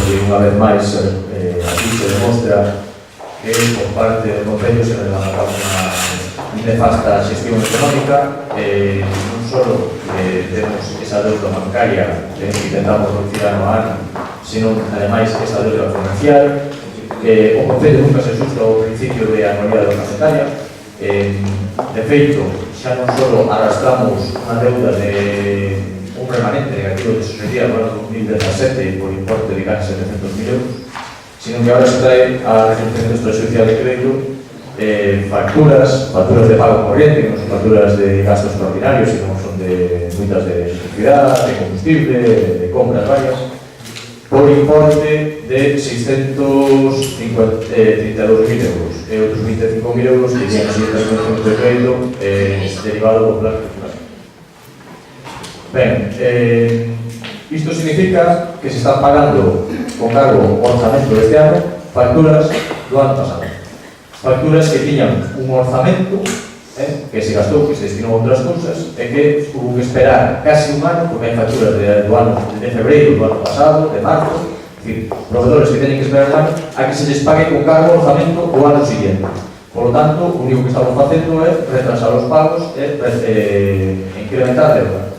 porque unha vez máis aquí se demostra que por parte do Concello se le van a dar unha nefasta xestión económica. Non só temos esa deuda bancaria que intentamos reducir ano a ano, senón, ademais, esa deuda comercial. O Concello nunca se asusta ao principio de anualidade orzamentaria. De feito, xa non só arrastramos unha deuda de un remanente negativo de tesorería no ano 2017 por importe de casi 700.000 euros, sino que ahora se trae a Reconocimiento Extrajudicial de Crédito facturas de pago corriente, que non son facturas de gastos extraordinarios, sino son de multas de electricidade, de combustible, de compras varias, por importe de 632.000 euros e outros 25.000 euros que tienen así el reconocimiento de crédito derivado do plan cultural. Ben, isto significa que se están pagando con cargo ao orzamento deste ano facturas do ano pasado. Facturas que tiñan un orzamento que se gastou, que se destinou a outras cousas, e que hubo que esperar casi un ano, porque hai facturas do ano de febreiro do ano pasado, de marzo, es decir, proveedores que teñen que esperar un ano a que se les pague con cargo o orzamento o ano siguiente. Por lo tanto, o único que estamos facendo é retrasar os pagos e incrementar a deuda.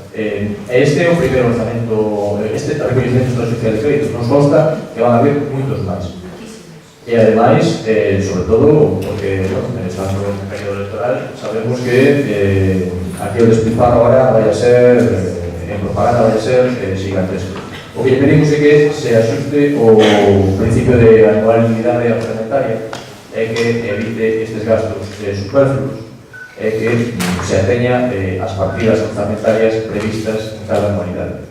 Este é o primeiro orzamento, este reconhecimento extrajudicial de crédito. Nos consta que van a haber moitos máis. E ademais, sobre todo, porque estamos en un período electoral, sabemos que aquí o despilfarro ahora vai a ser, en propaganda vai a ser gigantesco. O que pedimos é que se axuste o principio de anualidade orzamentaria e que evite estes gastos superfluos e que se ateña as partidas orzamentarias previstas en cada anualidade.